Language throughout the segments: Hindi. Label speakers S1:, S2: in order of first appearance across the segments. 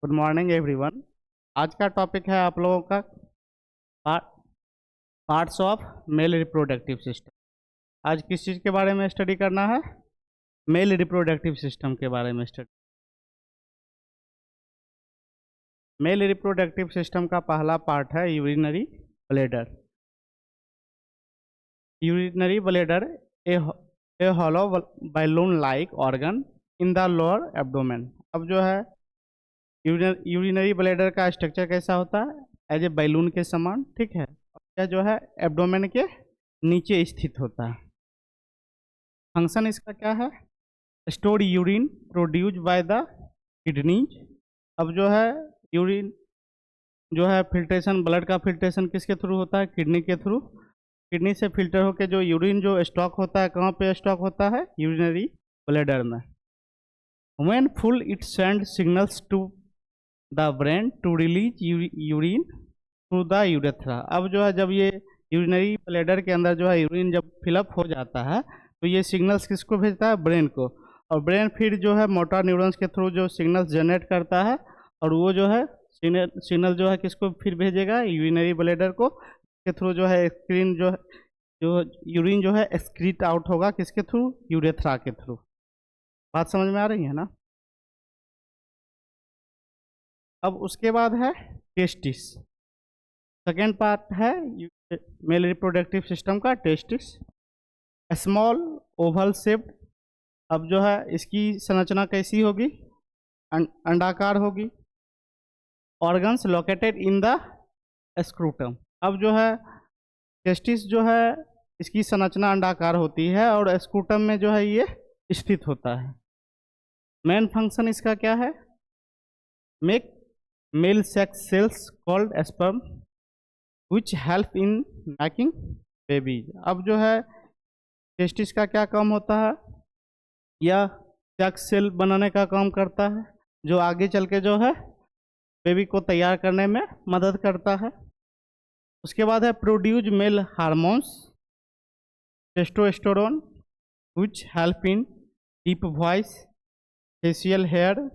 S1: Good morning everyone. आज का टॉपिक है आप लोगों का parts of male reproductive system. आज किस चीज़ के बारे में स्टडी करना है? मेल रिप्रोडक्टिव सिस्टम के बारे में स्टडी। मेल रिप्रोडक्टिव सिस्टम का पहला पार्ट है urinary bladder. Urinary bladder A hollow balloon like organ in the lower abdomen. अब जो है यूरिनरी ब्लैडर का स्ट्रक्चर कैसा होता है? एज ए बैलून के समान, ठीक है। यह जो है एब्डोमेन के नीचे स्थित होता है। फंक्शन इसका क्या है? Store urine produce by the kidneys. अब जो है यूरिन जो है फिल्ट्रेशन, ब्लड का फिल्ट्रेशन किसके थ्रू होता है? किडनी के थ्रू। किडनी से फिल्टर होकर जो यूरिन जो स्टॉक होता है, कहाँ पे स्टॉक होता है? यूरिनरी ब्लैडर में। When full it send signals to the brain to release urine through the urethra. अब जो है जब ये यूरिनरी ब्लैडर के अंदर जो है यूरिन जब फिलअप हो जाता है तो ये सिग्नल्स किसको भेजता है? ब्रेन को। और ब्रेन फिर जो है मोटर न्यूरॉन्स के थ्रू जो सिग्नल्स जनरेट करता है और वो जो है सिग्नल जो है किसको फिर भेजेगा? यूरिनरी ब्लैडर को के थ्रू जो है स्क्रीन जो यूरिन जो है एक्सक्रीट आउट होगा किसके थ्रू? यूरेथ्रा के थ्रू। बात समझ में आ रही है ना? अब उसके बाद है टेस्टिस। सेकेंड पार्ट है मेल रिप्रोडक्टिव सिस्टम का टेस्टिस। Small Oval shaped. अब जो है इसकी संरचना कैसी होगी? अंडाकार होगी। Organs located in the scrotum. अब जो है टेस्टिस जो है इसकी संरचना अंडाकार होती है और स्क्रूटम में जो है ये स्थित होता है। मेन फंक्शन इसका क्या है? Make male sex cells called sperm विच हेल्प इन मैकिंग बेबीज। अब जो है टेस्टिस का क्या काम होता है? यह सेक्स सेल बनाने का काम करता है जो आगे चल के जो है बेबी को तैयार करने में मदद करता है। उसके बाद है produce male hormones testosterone which help in deep voice facial hair.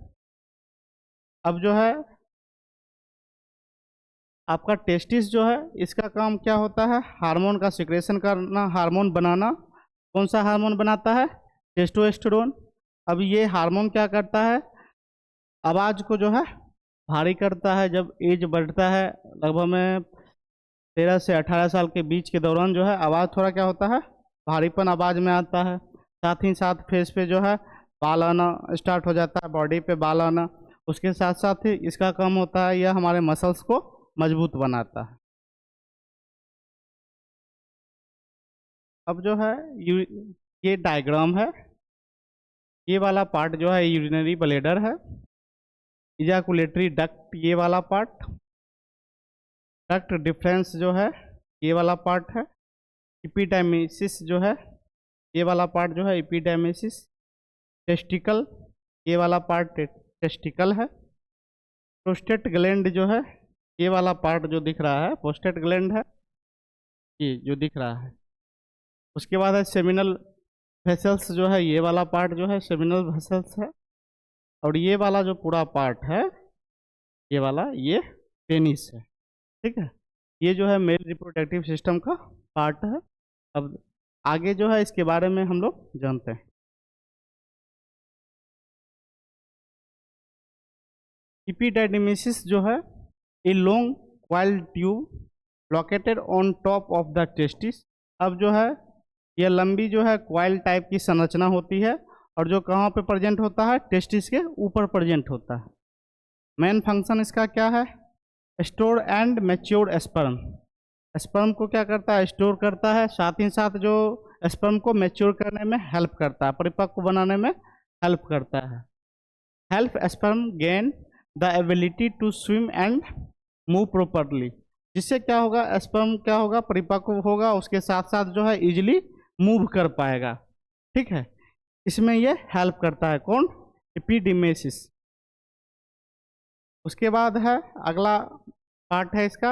S1: अब जो है आपका टेस्टिस जो है इसका काम क्या होता है? हार्मोन का सिक्रेशन करना, हार्मोन बनाना। कौन सा हार्मोन बनाता है? टेस्टोस्टेरोन। अब ये हार्मोन क्या करता है? आवाज़ को जो है भारी करता है। जब एज बढ़ता है लगभग में 13 से 18 साल के बीच के दौरान जो है आवाज़ थोड़ा क्या होता है? भारीपन आवाज़ में आता है। साथ ही साथ फेस पे जो है बाल आना स्टार्ट हो जाता है, बॉडी पे बाल आना। उसके साथ साथ ही इसका काम होता है यह हमारे मसल्स को मजबूत बनाता है। अब जो है ये डायग्राम है। ये वाला पार्ट जो है यूरिनरी ब्लैडर है। इजैकुलेटरी डक्ट ये वाला पार्ट। डक्ट डिफरेंस जो है ये वाला पार्ट है। एपिडेमिसिस जो है ये वाला पार्ट जो है एपिडेमिसिस। टेस्टिकल ये वाला पार्ट टेस्टिकल है। प्रोस्टेट ग्लैंड जो है ये वाला पार्ट जो दिख रहा है प्रोस्टेट ग्लैंड है, ये जो दिख रहा है। उसके बाद है सेमिनल वेसल्स जो है ये वाला पार्ट जो है सेमिनल वेसल्स है। और ये वाला जो पूरा पार्ट है ये वाला ये पेनिस है, ठीक है। ये जो है मेल रिप्रोडक्टिव सिस्टम का पार्ट है। अब आगे जो है इसके बारे में हम लोग जानते हैं। एपिडेमिसिस जो है a long coil tube located on top of the testis. अब जो है यह लंबी जो है कॉइल टाइप की संरचना होती है और जो कहाँ पे प्रेजेंट होता है? टेस्टिस के ऊपर प्रेजेंट होता है। मेन फंक्शन इसका क्या है? Store and mature sperm. Sperm को क्या करता है? स्टोर करता है। साथ ही साथ जो स्पर्म को मैच्योर करने में हेल्प करता है, परिपक्व बनाने में हेल्प करता है। Help sperm gain the ability to swim and move properly. जिससे क्या होगा? स्पर्म क्या होगा? परिपक्व होगा, उसके साथ साथ जो है इजिली मूव कर पाएगा, ठीक है। इसमें ये हेल्प करता है। कौन? एपिडेमिसिस। उसके बाद है अगला पार्ट है इसका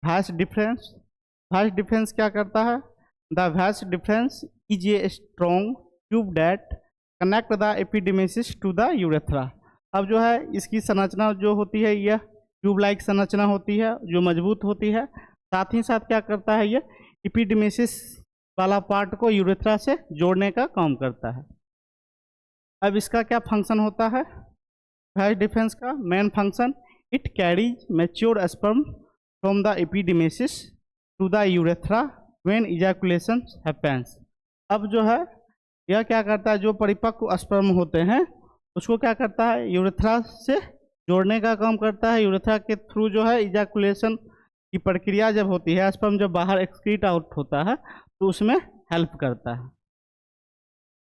S1: वैस डिफरेंस। वैस डिफरेंस क्या करता है? The vas deferens is a strong tube that connect the epididymis to the urethra. अब जो है इसकी संरचना जो होती है यह ट्यूब लाइक संरचना होती है जो मजबूत होती है। साथ ही साथ क्या करता है, यह एपिडेमिसिस वाला पार्ट को यूरेथ्रा से जोड़ने का काम करता है। अब इसका क्या फंक्शन होता है, वास डिफेंस का main function, it carries mature sperm from the epididymis to the urethra when ejaculation happens. अब जो है यह क्या करता है, जो परिपक्व स्पर्म होते हैं उसको क्या करता है, यूरेथ्रा से जोड़ने का काम करता है। यूरेथ्रा के थ्रू जो है इजैकुलेशन की प्रक्रिया जब होती है, स्पर्म जब बाहर एक्सक्रीट आउट होता है तो उसमें हेल्प करता है।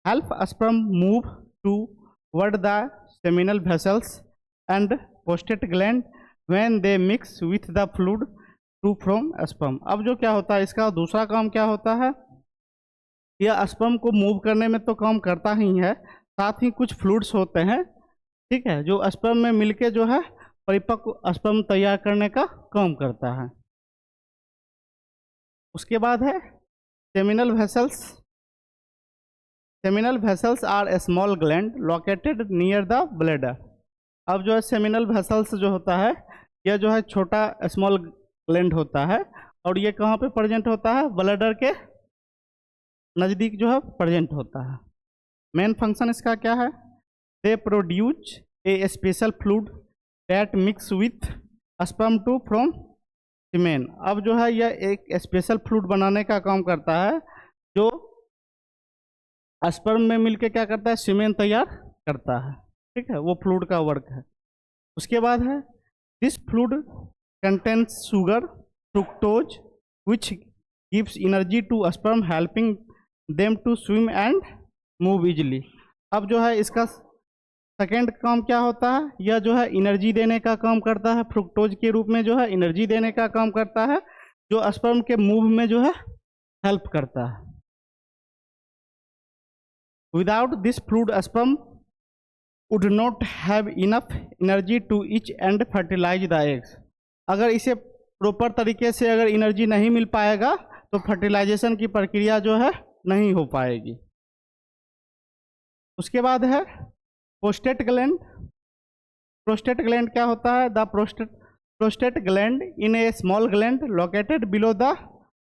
S1: Help sperm move toward the seminal vessels and prostate gland when they mix with the fluid to from sperm. अब जो क्या होता है, इसका दूसरा काम क्या होता है, यह स्पर्म को मूव करने में तो काम करता ही है, साथ ही कुछ फ्लूइड्स होते हैं, ठीक है, जो स्पर्म में मिलके जो है परिपक्व स्पर्म तैयार करने का काम करता है। उसके बाद है seminal vessels. Seminal vessels are small gland located near the bladder. अब जो है सेमिनल वेसल्स जो होता है यह जो है छोटा स्मॉल ग्लैंड होता है और ये कहाँ पे प्रेजेंट होता है, ब्लैडर के नज़दीक जो है प्रेजेंट होता है। मेन फंक्शन इसका क्या है, they produce a special fluid that mix with sperm to form semen. अब जो है यह एक स्पेशल फ्लूइड बनाने का काम करता है जो स्पर्म में मिलके क्या करता है, सीमेन तैयार करता है, ठीक है, वो फ्लूइड का वर्क है। उसके बाद है this fluid contains sugar fructose which gives energy to sperm helping them to swim and move easily. अब जो है इसका सेकेंड काम क्या होता है, यह जो है एनर्जी देने का काम करता है, फ्रुक्टोज के रूप में जो है एनर्जी देने का काम करता है, जो स्पर्म के मूव में जो है हेल्प करता है। Without this fluid sperm would not have enough energy to each and fertilize the eggs. अगर इसे प्रॉपर तरीके से अगर एनर्जी नहीं मिल पाएगा तो फर्टिलाइजेशन की प्रक्रिया जो है नहीं हो पाएगी। उसके बाद है प्रोस्टेट ग्लैंड। प्रोस्टेट ग्लैंड क्या होता है, the prostate gland in A small gland located below the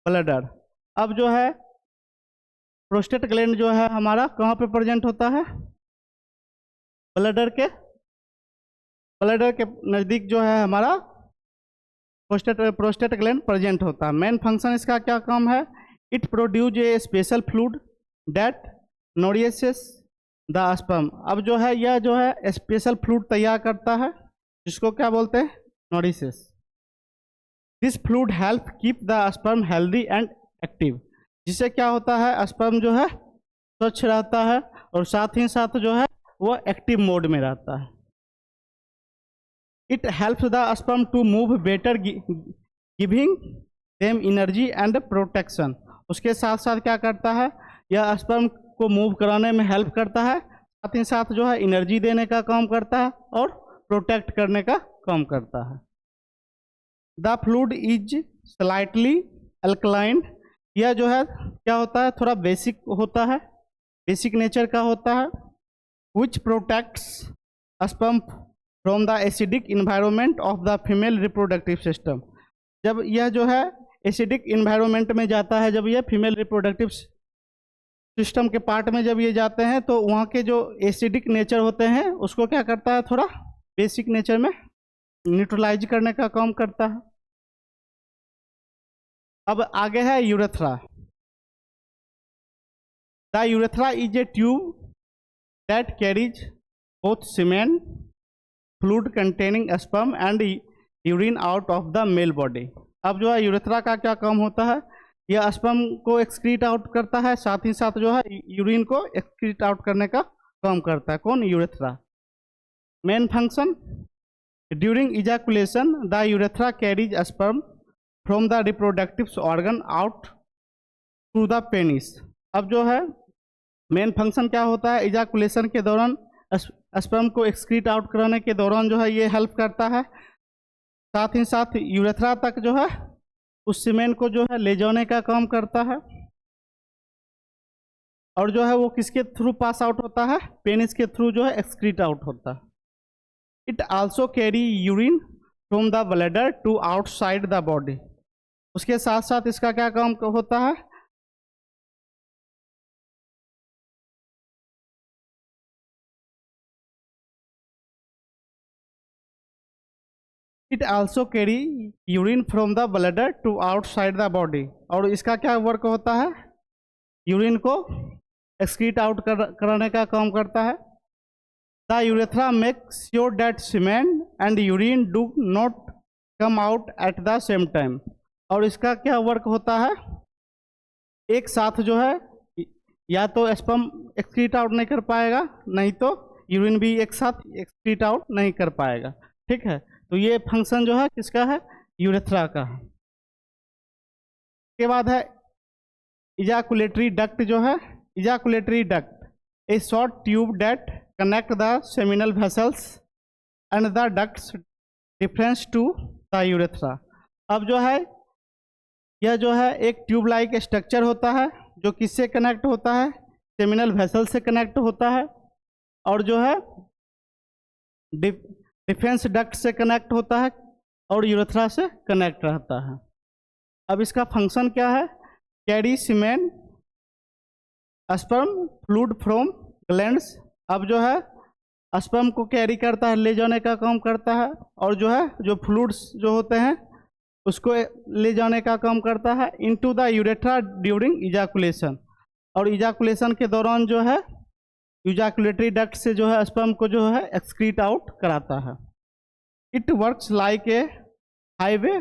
S1: bladder. अब जो है प्रोस्टेट ग्लैंड जो है हमारा कहाँ पे प्रेजेंट होता है, ब्लैडर के नज़दीक जो है हमारा प्रोस्टेट ग्लैंड प्रेजेंट होता है। मेन फंक्शन इसका क्या काम है, it produce a special fluid that nourishes the sperm. अब जो है यह जो है स्पेशल फ्लूइड तैयार करता है जिसको क्या बोलते हैं, nourishes. This fluid help keep the sperm healthy and active. जिससे क्या होता है, स्पर्म जो है स्वच्छ रहता है और साथ ही साथ जो है वो एक्टिव मोड में रहता है। It helps the sperm to move better giving them energy and protection. उसके साथ साथ क्या करता है, यह स्पर्म को मूव कराने में हेल्प करता है, साथ ही साथ जो है एनर्जी देने का काम करता है और प्रोटेक्ट करने का काम करता है। The fluid is slightly alkaline. यह जो है क्या होता है, थोड़ा बेसिक होता है, बेसिक नेचर का होता है, which protects sperm from the acidic environment of the female reproductive system. जब यह जो है एसिडिक इन्वायरमेंट में जाता है, जब यह फीमेल रिप्रोडक्टिव सिस्टम के पार्ट में जब ये जाते हैं तो वहाँ के जो एसिडिक नेचर होते हैं उसको क्या करता है, थोड़ा बेसिक नेचर में न्यूट्रलाइज करने का काम करता है। अब आगे है urethra. The urethra is a tube that carries both semen fluid containing sperm and urine out of the male body. अब जो है यूरेथ्रा का क्या काम होता है, यह स्पर्म को एक्सक्रीट आउट करता है, साथ ही साथ जो है यूरिन को एक्सक्रीट आउट करने का काम करता है। कौन, urethra. Main function, during ejaculation the urethra carries sperm from the reproductive organ out to the penis. अब जो है मेन फंक्शन क्या होता है, इजैकुलेशन के दौरान स्पर्म को एक्सक्रीट आउट कराने के दौरान जो है ये हेल्प करता है, साथ ही साथ यूरेथ्रा तक जो है उस सीमेन को जो है ले जाने का काम करता है। और जो है वो किसके थ्रू पास आउट होता है, पेनिस के थ्रू जो है एक्सक्रीट आउट होता है। It also carry urine from the bladder to outside the body. उसके साथ साथ इसका क्या काम होता है, it also carry urine from the bladder to outside the body. और इसका क्या वर्क होता है, यूरिन को एक्सक्रीट आउट कराने का काम करता है। The urethra makes sure that semen and urine do not come out at the same time. और इसका क्या वर्क होता है, एक साथ जो है या तो स्पर्म एक्सक्रीट आउट नहीं कर पाएगा, नहीं तो यूरिन भी एक साथ एक्सक्रीट आउट नहीं कर पाएगा। ठीक है, तो ये फंक्शन जो है किसका है, यूरेथ्रा का है। के बाद है इजाकुलेटरी डक्ट जो है, ejaculatory duct a short tube that connect the seminal vessels and the ducts deferens to the urethra. अब जो है यह जो है एक ट्यूब लाइक स्ट्रक्चर होता है जो किससे कनेक्ट होता है, सेमिनल वेसल से कनेक्ट होता है, और जो है डिफेंस डक्ट से कनेक्ट होता है और यूरेथ्रा से कनेक्ट रहता है। अब इसका फंक्शन क्या है, carry semen sperm fluid from glands. अब जो है स्पर्म को कैरी करता है, ले जाने का काम करता है, और जो है जो फ्लूइड्स जो होते हैं उसको ले जाने का काम करता है into the urethra during ejaculation. और इजाकुलेशन के दौरान जो है इजाकुलेटरी डक्ट से जो है स्पर्म को जो है एक्सक्रीट आउट कराता है। It works like a highway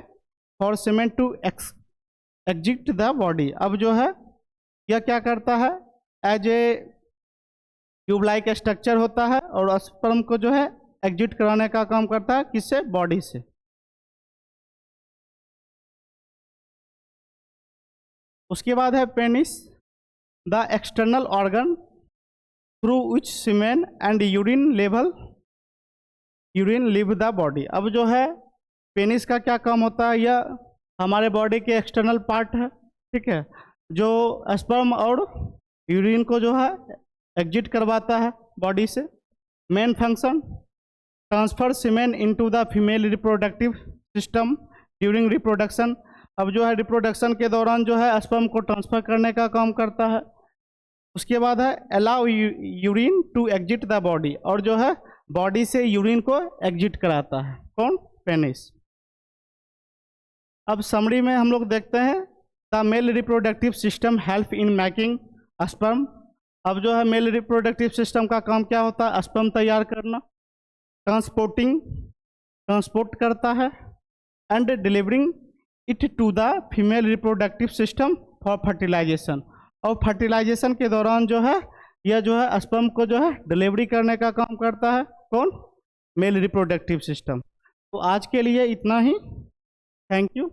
S1: for semen to exit the body. अब जो है यह क्या करता है, as a tube like structure होता है और स्पर्म को जो है एग्जिट कराने का काम करता है, किससे, बॉडी से। उसके बाद है penis, the external organ through which semen and urine leave the body. अब जो है पेनिस का क्या काम होता है, यह हमारे बॉडी के एक्सटर्नल पार्ट है। ठीक है, जो स्पर्म और यूरिन को जो है एग्जिट करवाता है बॉडी से। Main function transfer semen into the female reproductive system during reproduction. अब जो है रिप्रोडक्शन के दौरान जो है स्पर्म को ट्रांसफर करने का काम करता है। उसके बाद है allow urine to exit the body, और जो है बॉडी से यूरिन को एग्जिट कराता है, कौन, पेनिस। अब समरी में हम लोग देखते हैं the male reproductive system help in making sperm. अब जो है मेल रिप्रोडक्टिव सिस्टम का काम क्या होता है, स्पर्म तैयार करना, ट्रांसपोर्ट करता है, and delivering it to the female reproductive system for fertilization. और फर्टिलाइजेशन के दौरान जो है यह जो है स्पर्म को जो है डिलीवरी करने का काम करता है, कौन, मेल रिप्रोडक्टिव सिस्टम। तो आज के लिए इतना ही, थैंक यू।